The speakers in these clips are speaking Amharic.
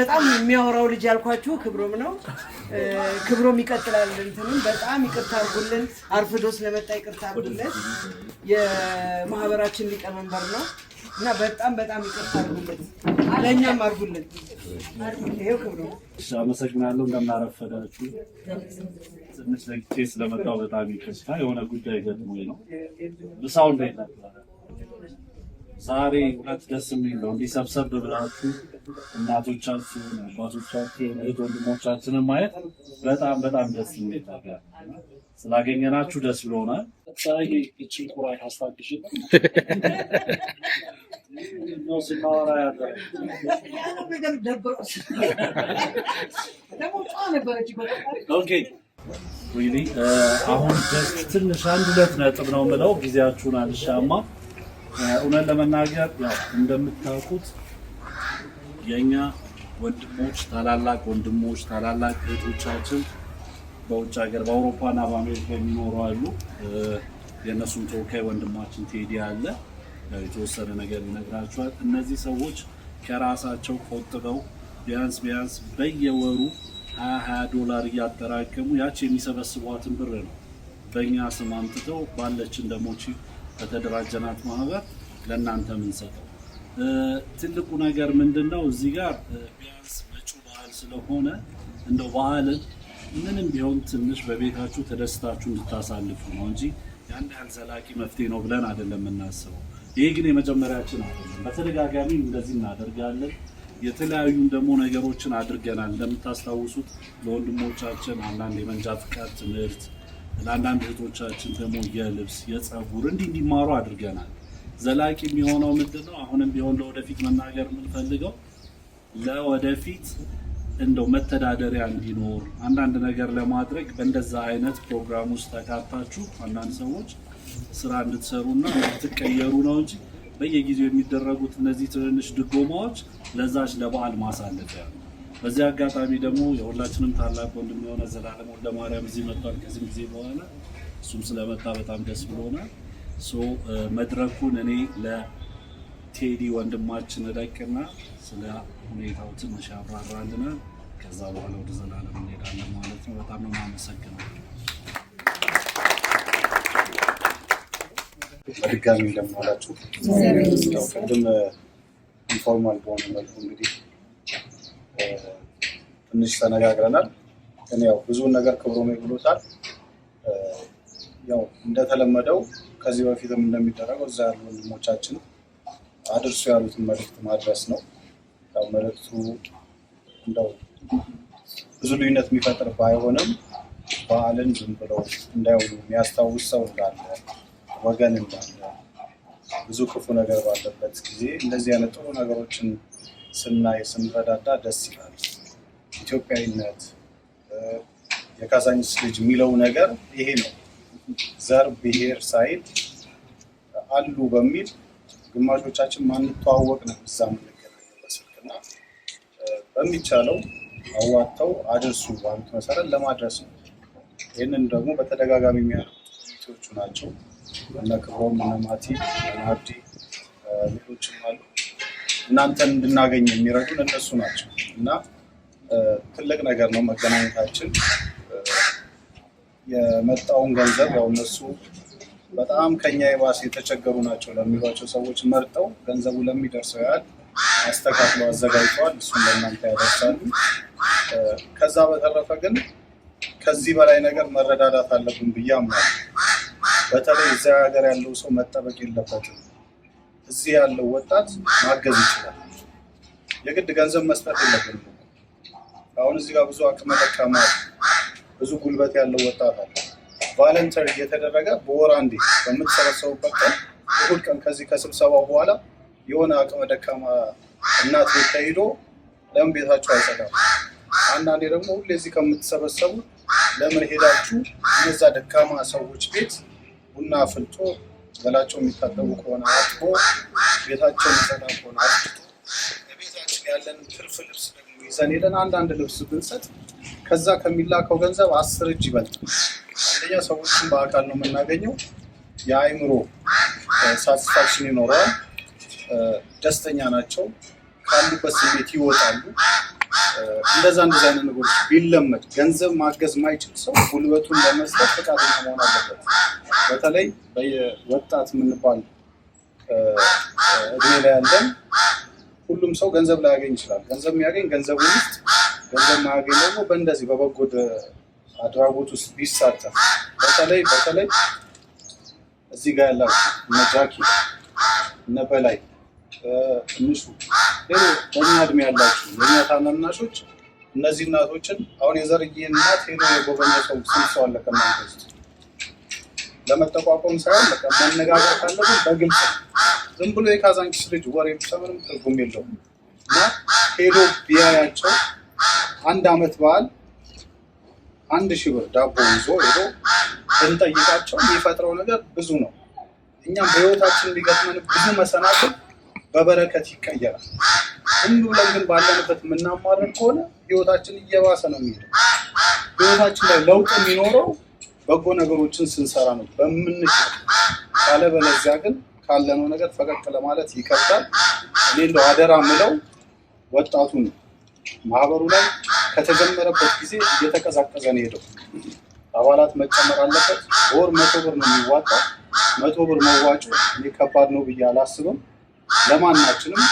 በጣም የሚያወራው ልጅ ያልኳችሁ ክብሮም ነው። ክብሮም ይቀጥላል። እንትንም በጣም ይቅርታ አድርጉልን፣ አርፍዶ ስለመጣ ይቅርታ አድርጉልን። የማህበራችን ሊቀመንበር ነው እና በጣም ይቅርታ አድርጉልን፣ ለእኛም አድርጉልን። ይሄው ክብሮም። እሺ፣ አመሰግናለሁ። እንደምናረፈዳችሁ ትንሽ ለግቼ ስለመጣው በጣም ይቅርታ። የሆነ ጉዳይ ገጥሞኝ ነው። ምሳው እንዴት ነበር? ዛሬ እውነት ደስ የሚል ነው። እንዲህ ሰብሰብ ብላችሁ እናቶቻችሁን፣ አባቶቻችሁን፣ እህት ወንድሞቻችንን ማየት በጣም ደስ የሚል ነገር። ስላገኘናችሁ ደስ ብሎናል። ዛሬ እቺን ቁራይ አስታክሽ ነው ስናወራ ያለ ኦኬ ሪሊ አሁን ጀስት ትንሽ አንድ ሁለት ነጥብ ነው የምለው። ጊዜያችሁን አልሻማ። እውነት ለመናገር ያው እንደምታውቁት የኛ ወንድሞች ታላላቅ ወንድሞች ታላላቅ እህቶቻችን በውጭ ሀገር በአውሮፓና በአሜሪካ የሚኖሩ አሉ። የእነሱም ተወካይ ወንድማችን ቴዲ አለ። የተወሰነ ነገር ይነግራቸዋል። እነዚህ ሰዎች ከራሳቸው ቆጥበው ቢያንስ በየወሩ $20 እያጠራቀሙ ያቺ የሚሰበስቧትን ብር ነው በእኛ ስም አምጥተው ባለችን ደሞች በተደራጀናት ማህበር ለእናንተ የምንሰጠው። ትልቁ ነገር ምንድነው? እዚህ ጋር ቢያንስ መጪው በዓል ስለሆነ እንደው በዓልን ምንም ቢሆን ትንሽ በቤታችሁ ተደስታችሁ እንድታሳልፉ ነው እንጂ ያን ያህል ዘላቂ መፍትሄ ነው ብለን አይደለም የምናስበው። ይሄ ግን የመጀመሪያችን አይደለም። በተደጋጋሚ እንደዚህ እናደርጋለን። የተለያዩ ደግሞ ነገሮችን አድርገናል። እንደምታስታውሱት ለወንድሞቻችን አንዳንድ የመንጃ ፍቃድ ትምህርት፣ ለአንዳንድ እህቶቻችን ደግሞ የልብስ የፀጉር እንዲማሩ አድርገናል። ዘላቂ የሚሆነው ምንድነው? አሁንም ቢሆን ለወደፊት መናገር የምንፈልገው ለወደፊት እንደው መተዳደሪያ እንዲኖር አንዳንድ ነገር ለማድረግ በእንደዛ አይነት ፕሮግራም ውስጥ ተካታችሁ አንዳንድ ሰዎች ስራ እንድትሰሩና እንድትቀየሩ ነው እንጂ በየጊዜው የሚደረጉት እነዚህ ትንንሽ ድጎማዎች ለዛች ለበዓል ማሳለፊያ ነው። በዚህ አጋጣሚ ደግሞ የሁላችንም ታላቅ ወንድም የሆነ ዘላለም ወልደማርያም እዚህ መጥቷል ከዚህ ጊዜ በኋላ። እሱም ስለመጣ በጣም ደስ ብሎናል። መድረኩን እኔ ለቴዲ ወንድማችን እለቅና ስለ ሁኔታው ትንሽ ያብራራልናል። ከዛ በኋላ ወደ ዘላለም እንሄዳለን ማለት ነው። በጣም ነው የማመሰግነው። በድጋሚ እንደምናላችሁ ቅድም ኢንፎርማል በሆነ መልኩ እንግዲህ ትንሽ ተነጋግረናል። ግን ያው ብዙውን ነገር ክብሮም ብሎታል። ያው እንደተለመደው ከዚህ በፊትም እንደሚደረገው እዛ ያሉ ወንድሞቻችን አድርሱ ያሉትን መልዕክት ማድረስ ነው። ያው መልዕክቱ እንደው ብዙ ልዩነት የሚፈጥር ባይሆንም በዓልን ዝም ብለው እንዳይውሉ የሚያስታውስ ሰው እንዳለ ወገን እንዳለ ብዙ ክፉ ነገር ባለበት ጊዜ እንደዚህ አይነት ጥሩ ነገሮችን ስናይ ስንረዳዳ ደስ ይላል። ኢትዮጵያዊነት የካዛንቺስ ልጅ የሚለው ነገር ይሄ ነው። ዘር ብሔር ሳይል አሉ በሚል ግማሾቻችን ማንተዋወቅ ነው እዛ የምንገናኘው በስልክና በሚቻለው አዋጥተው አድርሱ ባሉት መሰረት ለማድረስ ነው። ይህንን ደግሞ በተደጋጋሚ የሚያደርጉት ኮሚቴዎቹ ናቸው። እነ ክብሮም እነ ማቲ እነ አብዲ ሌሎችም አሉ። እናንተን እንድናገኝ የሚረዱን እነሱ ናቸው እና ትልቅ ነገር ነው መገናኘታችን። የመጣውን ገንዘብ ያው እነሱ በጣም ከኛ የባሰ የተቸገሩ ናቸው ለሚሏቸው ሰዎች መርጠው ገንዘቡ ለሚደርሰው ያህል አስተካክለው አዘጋጅተዋል። እሱን ለእናንተ ያደርሳሉ። ከዛ በተረፈ ግን ከዚህ በላይ ነገር መረዳዳት አለብን ብዬ አምናለሁ። በተለይ እዚያ ሀገር ያለው ሰው መጠበቅ የለበትም። እዚህ ያለው ወጣት ማገዝ ይችላል። የግድ ገንዘብ መስጠት የለብንም። አሁን እዚህ ጋር ብዙ አቅመ ደካማ ብዙ ጉልበት ያለው ወጣት አለ። ቫለንተሪ እየተደረገ በወር አንዴ በምትሰበሰቡበት ቀን እሁድ ቀን ከዚህ ከስብሰባው በኋላ የሆነ አቅመ ደካማ እናት ቤት ተሄዶ ለምን ቤታቸው አይጸዳም? አንዳንዴ ደግሞ ሁሌ እዚህ ከምትሰበሰቡ ለምን ሄዳችሁ እነዛ ደካማ ሰዎች ቤት ቡና አፍልቶ ገላቸው የሚታጠቡ ከሆነ አጥቦ ቤታቸው የሚጸዳ ከሆነ አጥቶ ቤታችን ያለን ትርፍ ልብስ ደግሞ ይዘን ሄደን አንዳንድ ልብስ ብንሰጥ ከዛ ከሚላከው ገንዘብ 10 እጅ ይበልጣል። አንደኛ ሰዎችን በአካል ነው የምናገኘው፣ የአእምሮ ሳቲስፋክሽን ይኖረዋል፣ ደስተኛ ናቸው፣ ካሉበት ስሜት ይወጣሉ። እንደዛ አይነት ነገሮች ቢለመድ ገንዘብ ማገዝ ማይችል ሰው ጉልበቱን ለመስጠት ፈቃደኛ መሆን አለበት። በተለይ ወጣት የምንባል እድሜ ላይ ያለን ሁሉም ሰው ገንዘብ ላይ ያገኝ ይችላል። ገንዘብ የሚያገኝ ገንዘብ ውስጥ ገንዘብ ማያገኝ ደግሞ በእንደዚህ በበጎ አድራጎት ውስጥ ቢሳተፍ በተለይ እዚህ ጋር ያላችሁ እነ ጃኪ እነ በላይ ትንሹ በእኛ እድሜ ያላችሁ የእኛ ታናናሾች እነዚህ እናቶችን አሁን የዘርዬ እናት ሄዶ የጎበኘ ሰው ስንት ሰው አለ ከእናንተ ውስጥ? ለመጠቋቋም ሳይሆን በቃ መነጋገር ካለብን በግልጽ ዝም ብሎ የካዛንቺስ ልጅ ወሬ ብቻ ምንም ትርጉም የለውም እና ሄዶ ቢያያቸው አንድ አመት በዓል 1000 ብር ዳቦ ይዞ ሄዶ እንጠይቃቸው የሚፈጥረው ነገር ብዙ ነው። እኛም በህይወታችን ሊገጥመን ብዙ መሰናክል በበረከት ይቀየራል። ዝም ብለን ግን ባለንበት የምናማረር ከሆነ ህይወታችን እየባሰ ነው የሚሄደው። ህይወታችን ላይ ለውጥ የሚኖረው በጎ ነገሮችን ስንሰራ ነው በምንችል። ካለበለዚያ ግን ካለነው ነገር ፈቀቅ ለማለት ይከብዳል። እኔ እንደው አደራ ምለው ወጣቱን ማህበሩ ላይ ከተጀመረበት ጊዜ እየተቀዛቀዘ ነው ሄደው። አባላት መጨመር አለበት። ወር 100 ብር ነው የሚዋጣው። 100 ብር መዋጮ እኔ ከባድ ነው ብዬ አላስብም። ለማናችንም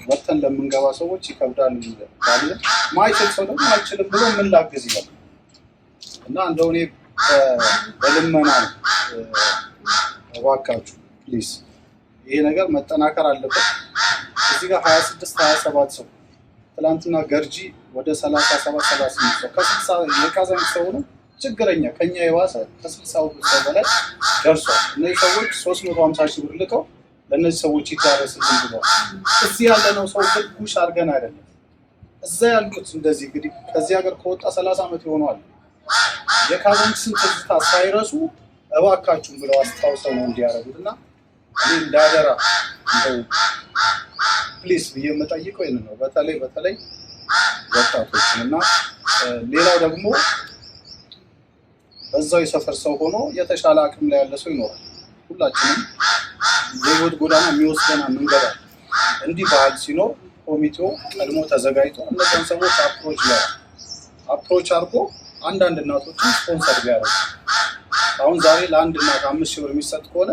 ወጥተን ለምንገባ ሰዎች ይከብዳል ባለ ማይችል ሰው ደግሞ አይችልም ብሎ ምን ላግዝ ይላል እና እንደው እኔ በልመና እባካችሁ ፕሊዝ ይሄ ነገር መጠናከር አለበት። እዚህ ጋር 26 27 ሰው ትላንትና ገርጂ ወደ 37 38 ሰው ከ60 የካዛንቺስ ሰው ነው ችግረኛ ከኛ የዋሰ ከ60 ሰው በላይ ደርሷል። እነዚህ ሰዎች 350 ሺህ ብር ልከው ለነዚህ ሰዎች ይታረስልን ብለው እዚህ ያለነው ሰው ግቡሽ አድርገን አይደለም። እዛ ያሉት እንደዚህ እንግዲህ ከዚህ ሀገር ከወጣ 30 ዓመት ይሆነዋል። የካዛንቺስን ትዝታ ሳይረሱ እባካችሁን ብለው አስታውሰው ነው እንዲያረጉትና እኔ እንዳደራ እንደው ፕሊስ ብዬ የምጠይቀው ይሄን ነው። በተለይ ወጣቶችን እና ሌላው ደግሞ በዛው የሰፈር ሰው ሆኖ የተሻለ አቅም ላይ ያለ ሰው ይኖራል። ሁላችንም የህይወት ጎዳና የሚወስደና መንገድ አለ። እንዲህ ባህል ሲኖር ኮሚቴው ቀድሞ ተዘጋጅቶ እነዛን ሰዎች አፕሮች አድርጎ አንዳንድ እናቶችን ስፖንሰር ቢያደርጉ አሁን ዛሬ ለአንድ እናት 5,000 ብር የሚሰጥ ከሆነ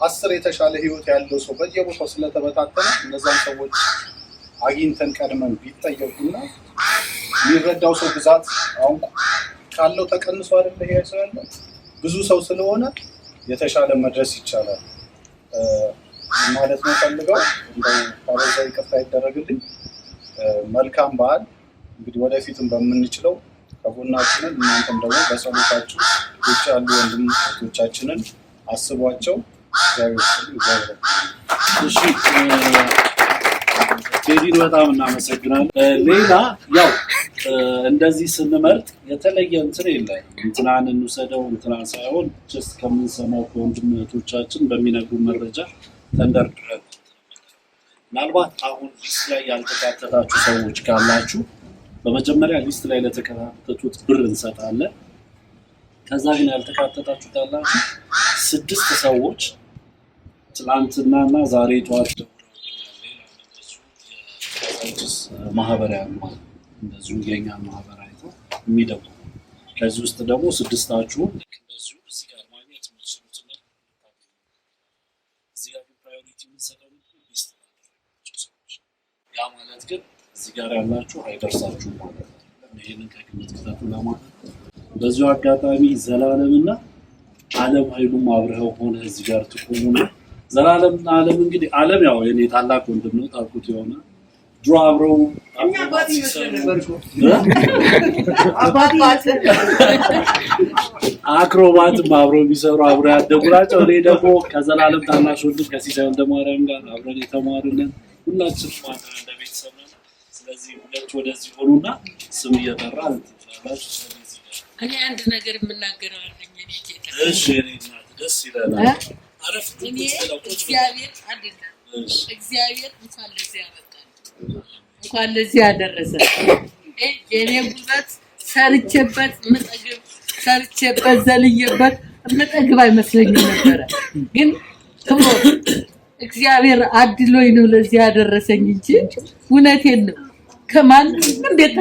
10 የተሻለ ህይወት ያለው ሰው በየቦታው ስለተበታተነ እነዛን ሰዎች አግኝተን ቀድመን ቢጠየቁና የሚረዳው ሰው ብዛት አሁን ካለው ተቀንሶ አይደል ይሄ ሰው ያለው ብዙ ሰው ስለሆነ የተሻለ መድረስ ይቻላል ማለት ነው ፈልገው እንደው ታበዛ ይቅርታ ይደረግልኝ። መልካም በዓል እንግዲህ ወደፊትም በምንችለው ከጎናችንን እናንተም ደግሞ በጸሎታችሁ ውጭ ያሉ ወንድም እህቶቻችንን አስቧቸው። እሺ ቴዲን በጣም እናመሰግናለን። ሌላ ያው እንደዚህ ስንመርጥ የተለየ እንትን የለም። እንትናን እንውሰደው እንትናን ሳይሆን ጀስት ከምንሰማው ከወንድም እህቶቻችን በሚነግሩ መረጃ ተንደርድረን ምናልባት አሁን ሊስት ላይ ያልተካተታችሁ ሰዎች ካላችሁ በመጀመሪያ ሊስት ላይ ለተካተቱት ብር እንሰጣለን። ከዛ ግን ያልተካተታችሁ ካላችሁ 6 ሰዎች ትላንትናና ዛሬ ጠዋት የካዛንቺስ ማህበር ያሉ እንደዚሁ የኛ ማህበር አይተው የሚደውሉ ከዚህ ውስጥ ደግሞ 6ታችሁ እንደዚሁ እዚህ ጋር ማግኘት የምትችሉት ነው። እዚህ ጋር ፕራዮሪቲ የምንሰጠው ሊስት ሰዎች ያ ማለት ግን እዚህ ጋር ያላችሁ አይደርሳችሁም ማለት ነው። ይሄንን ከግምት ከተቱ ለማለት በዚሁ አጋጣሚ ዘላለምና ዓለም ኃይሉም አብረው ሆነ እዚህ ጋር ትቆሙና ዘላለምና ዓለም እንግዲህ ዓለም ያው የኔ ታላቅ ወንድም ነው ታውቁት የሆነ ድሮ አብረው አክሮባትም አብረው የሚሰሩ አብረው ያደጉ ናቸው። እኔ ደግሞ ከዘላለም ታናሽ ወንድም ከሲሳይ ወልደማርያም ጋር አብረን የተማርን ሁላችንም አብረን እንደ ቤተሰብ ነን። ስለዚህ ሁለቱ ወደዚህ ሆኑና ስም እየጠራ እኔ አንድ ነገር የምናገረው አለኝ። እሺ እኔ እናት ደስ ይላል። እኔ እግዚአብሔር አይደለም እግዚአብሔር እንኳን ለዚህ ያመጣል እንኳን ለዚህ ያደረሰ የኔ ጉልበት ሰርቼበት ምጠግብ ሰርቼበት ዘልዬበት ምጠግብ አይመስለኝም ነበረ። ግን እግዚአብሔር አድሎኝ ነው ለዚህ ያደረሰኝ እንጂ እውነቴን ነው። ከማንም እንዴት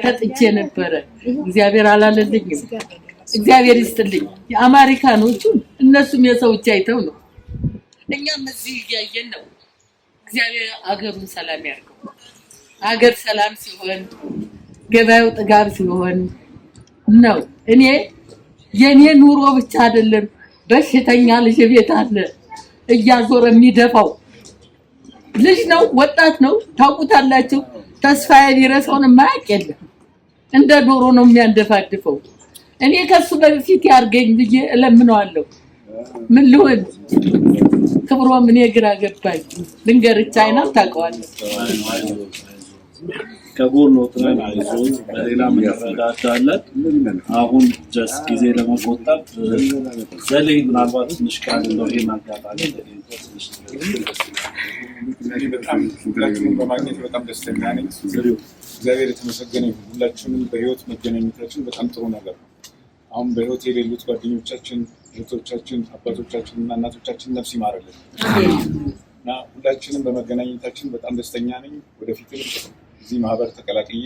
ተጠጥቼ ነበረ። እግዚአብሔር አላለልኝም። እግዚአብሔር ይስጥልኝ። የአሜሪካኖቹ እነሱም የሰው እጅ አይተው ነው። እኛም እዚህ እያየን ነው። እግዚአብሔር አገሩን ሰላም ያርገው። አገር ሰላም ሲሆን ገበያው ጥጋብ ሲሆን ነው። እኔ የኔ ኑሮ ብቻ አይደለም በሽተኛ ልጅ ቤት አለ እያዞረ የሚደፋው ልጅ ነው፣ ወጣት ነው። ታውቁታላችሁ። ተስፋዬ ቢረሳውን ማያውቅ የለም። እንደ ዶሮ ነው የሚያንደፋድፈው። እኔ ከሱ በፊት ያርገኝ ብዬ እለምነዋለሁ። ምን ልሆን ክብሮ ምን የግራ ገባኝ። ልንገርቻ አይናት ታውቀዋለህ። ከጎን ወጥረን አይዞን በሌላ መረዳዳለን። አሁን ጀስት ጊዜ ለመቆጠብ ዘሌ ምናልባት ትንሽ ቃል ነው የማጋባለ በጣም ሁላችሁንም በማግኘት በጣም ደስተኛ ነኝ። እግዚአብሔር የተመሰገነ ይሁን። ሁላችሁንም በህይወት መገናኘታችን በጣም ጥሩ ነገር ነው። አሁን በህይወት የሌሉት ጓደኞቻችን፣ እህቶቻችን፣ አባቶቻችን እና እናቶቻችን ነፍስ ይማረልን እና ሁላችንም በመገናኘታችን በጣም ደስተኛ ነኝ። ወደፊትም እዚህ ማህበር ተቀላቅዬ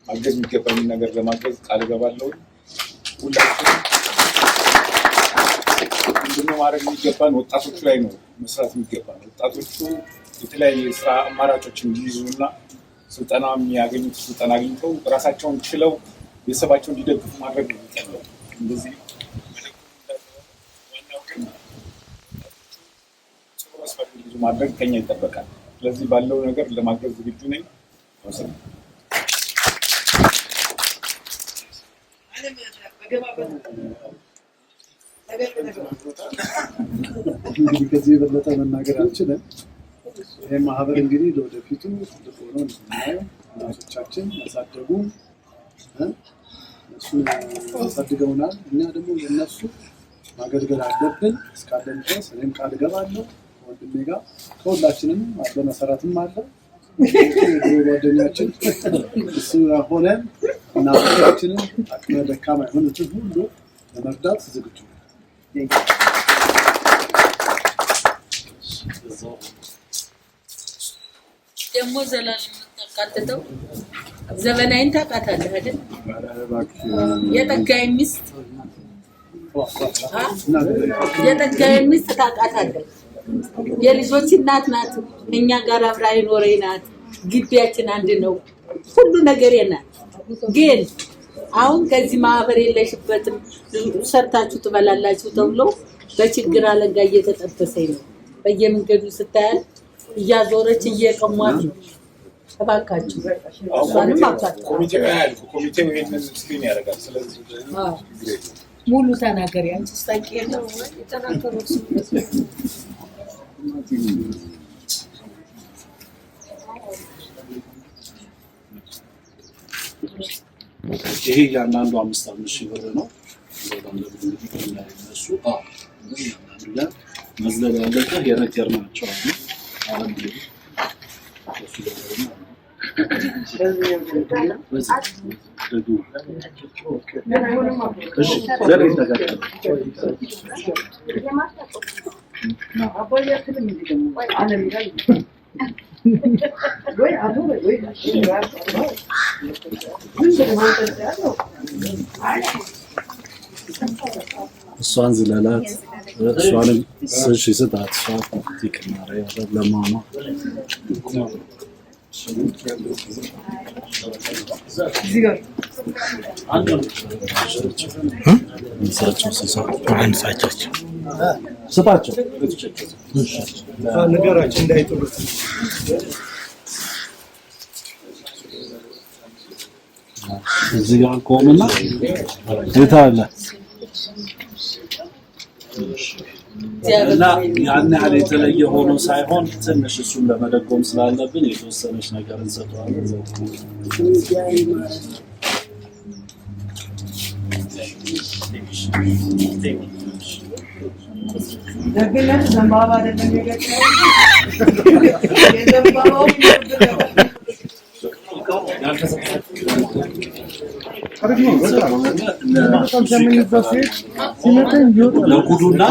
ማገዝ የሚገባኝ ነገር ለማገዝ ቃል እገባለሁ። ሁላችንም ምንድነው ማድረግ የሚገባን ወጣቶቹ ላይ ነው መስራት የሚገባን። ወጣቶቹ የተለያየ ስራ አማራጮችን እንዲይዙና ስልጠና የሚያገኙት ስልጠና አግኝተው ራሳቸውን ችለው ቤተሰባቸውን እንዲደግፉ ማድረግ ነው የሚገባው። እንደዚህ ዋናው ግን ጥሩ መስፈርት እንዲይዙ ማድረግ ከኛ ይጠበቃል። ስለዚህ ባለው ነገር ለማገዝ ዝግጁ ነኝ። ከዚህ የበለጠ መናገር አልችልም። ይህ ማህበር እንግዲህ ለወደፊቱ ትልቅ ሆኖ እንድናየው እናቶቻችን ያሳደጉ እሱን ያሳድገውናል። እኛ ደግሞ ለነሱ ማገልገል አለብን እስካለን ድረስ። እኔም ቃል እገባለሁ ወንድሜ ጋር ከሁላችንም በመሰረትም አለ የድሮ ጓደኛችን እሱ ሆነን እናቶቻችንን አቅመ ደካማ የሆኑትን ሁሉ ለመርዳት ዝግጁ ነው። ደግሞ ዘላለም የምታቃጥተው ዘመናዊን ታውቃታለህ አይደል? የጠጋይ ሚስት ታውቃታለህ? የልጆች እናት ናት። እኛ ጋር አብራ የኖረች ናት። ግቢያችን አንድ ነው። ሁሉ ነገር ናት። ግን አሁን ከዚህ ማህበር የለሽበትም ሰርታችሁ ትበላላችሁ ተብሎ በችግር አለንጋ እየተጠበሰኝ ነው። በየመንገዱ ስታያል እያዞረች እየቀሟት ነው። እባካችሁ እሷንም አባታችሁ ኮሚቴው ይሄንን ስክሪን ያደርጋል። ስለዚህ ሙሉ ተናገሪ አንቺ ስታቂ ነው የተናገሩት። ይሄ ያንዳንዱ 5,000 ብር ነው። እነሱ መዝለል ያለበት የነገርናቸው ነው። አሁን እሷን ዝለላት እሷንም እሺ ስጣት ይቅናረ ያለ ለማማ ስጣቸው ነገራችን እንዳይጥሉት እዚህ ጋር ቆምና የታለ እና ያን ያህል የተለየ ሆኖ ሳይሆን ትንሽ እሱን ለመደጎም ስላለብን የተወሰነች ነገር እንሰጠዋለን። ደግነት ዘንባባ አይደለም የገጠመው የዘንባባው ለጉዱና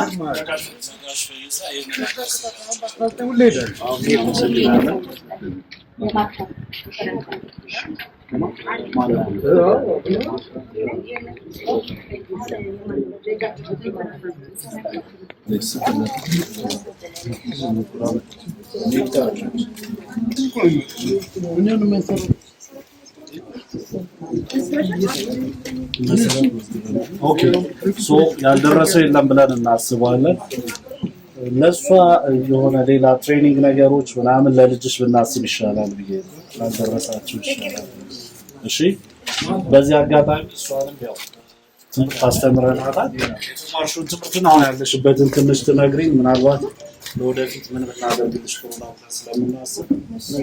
ኦኬ ሶ ያልደረሰ የለም ብለን እናስባለን። ለሷ የሆነ ሌላ ትሬኒንግ ነገሮች ምናምን ለልጅሽ ብናስብ ይሻላል ብዬ ያልደረሳችሁ ይሻላል። እሺ በዚህ አጋጣሚ እሷንም ያው ትምህርት አስተምረናታል። የተማርሽውን ትምህርትን አሁን ያለሽበትን ትንሽ ትነግሪኝ፣ ምናልባት ለወደፊት ምን ብናደርግልሽ ጥሩ ነው ስለምናስብ።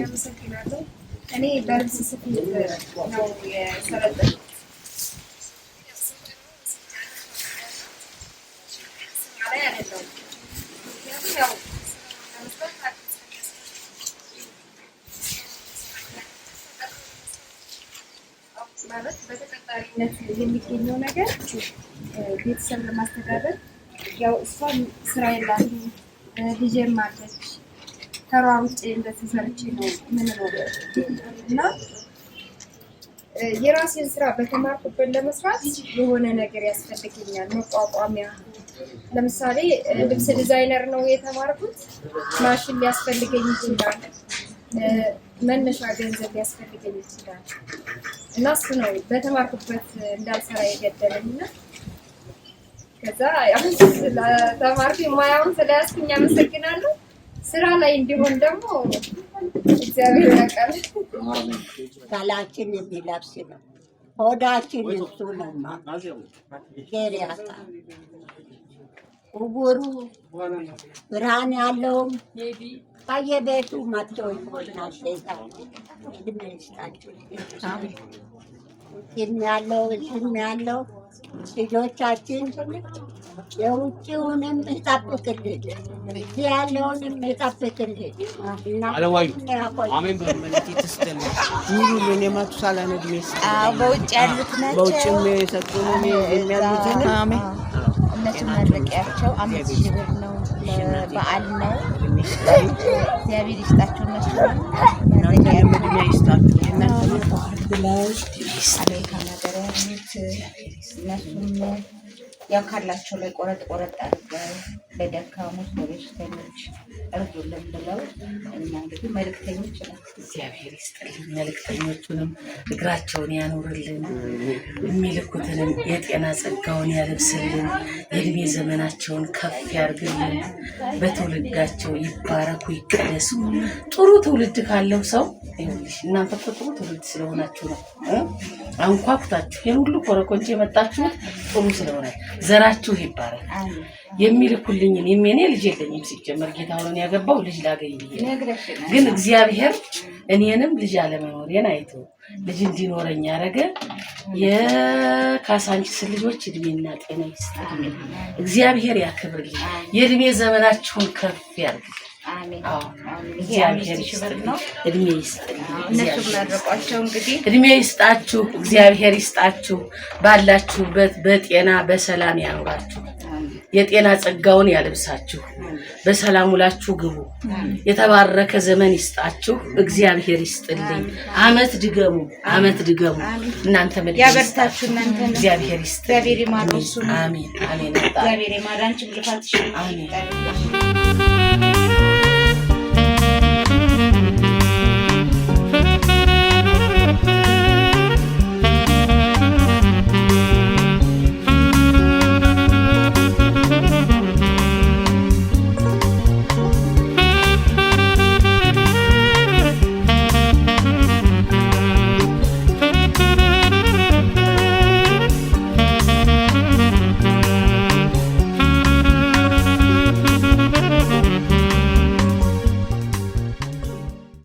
አመሰግናለሁ። እኔ በልብስ ስፌት ነው የሰለጠንኩት። ማለት በተቀጣሪነት የሚገኘው ነገር ቤተሰብ ለማስተዳደር ያው እሷም ስራ የላትም ልጄም አለች። ተሯሩጬ እንደዚህ ሰርቼ ነው የምንኖረው እና የራሴን ስራ በተማርኩበት ለመስራት የሆነ ነገር ያስፈልገኛል፣ መቋቋሚያ። ለምሳሌ ልብስ ዲዛይነር ነው የተማርኩት። ማሽን ሊያስፈልገኝ ይችላል፣ መነሻ ገንዘብ ሊያስፈልገኝ ይችላል እና እሱ ነው በተማርኩበት እንዳልሰራ የገደለኝ እና ከዛ ያው ተማርኩ ሙያውን ስለያዝኩኝ አመሰግናለሁ። ስራ ላይ እንዲሆን ደግሞ እግዚአብሔር ያውቃል። ካላችን የሚለብስ ነው ሆዳችን እሱ ነው ጌሪያታ ውጉሩ ብርሃን ያለውም በየቤቱ መጥቶ ይሆናል። ሴታ እዚህም ያለው እዚህም ያለው ልጆቻችን የውጭውንም ይጠብቅልን፣ እዚህ ያለውንም ይጠብቅልን። በውጭ ያሉት ናቸው። በውጭም የሰጡን የሚያሉትን እነሱ መረቂያቸው 5,000 ብር ነው። በዓል ነው። እግዚአብሔር ይስጣቸው። እነሱ መድሚያ ይስጣቸው። አሜሪካ ነገር ያሉት እነሱም ያው ካላቸው ላይ ቆረጥ አድርገው ለደካሞች ለበሽተኞች እርዱልን ብለው እና እንግዲህ መልእክተኞች ነው። እግዚአብሔር ይስጥልን። መልእክተኞቹንም እግራቸውን ያኖርልን፣ የሚልኩትንም የጤና ጸጋውን ያለብስልን፣ የእድሜ ዘመናቸውን ከፍ ያርግልን፣ በትውልዳቸው ይባረኩ ይቀደሱ። ጥሩ ትውልድ ካለው ሰው እናንተ እኮ ጥሩ ትውልድ ስለሆናችሁ ነው አንኳኩታችሁ ይሄን ሁሉ ኮረኮንቼ የመጣችሁት ጥሩ ስለሆነ ዘራችሁ ይባረክ። የሚልኩልኝን የኔ ልጅ የለኝም ሲጀመር ጌታውን ያገባው ልጅ ላገኝ ብዬ ግን እግዚአብሔር እኔንም ልጅ አለመኖሬን አይቶ ልጅ እንዲኖረኝ ያደረገ የካሳንቺስ ልጆች እድሜና ጤና ይስጥልኝ። እግዚአብሔር ያክብርልኝ፣ የእድሜ ዘመናችሁን ከፍ ያርግልኝ። አሜን። እግዚአብሔር ይስጥልኝ፣ እድሜ ይስጥልኝ። እነሱ መረቋቸው እንግዲህ እድሜ ይስጣችሁ፣ እግዚአብሔር ይስጣችሁ። ባላችሁበት በጤና በሰላም ያኑራችሁ። የጤና ጸጋውን ያለብሳችሁ። በሰላም ውላችሁ ግቡ። የተባረከ ዘመን ይስጣችሁ። እግዚአብሔር ይስጥልኝ። አመት ድገሙ፣ አመት ድገሙ። እናንተ ያበርታችሁ። እናንተ እግዚአብሔር ይስጥልኝ። እግዚአብሔር ይማረው። አሜን አሜን። እግዚአብሔር ይማራንቺ ብልፋትሽ። አሜን።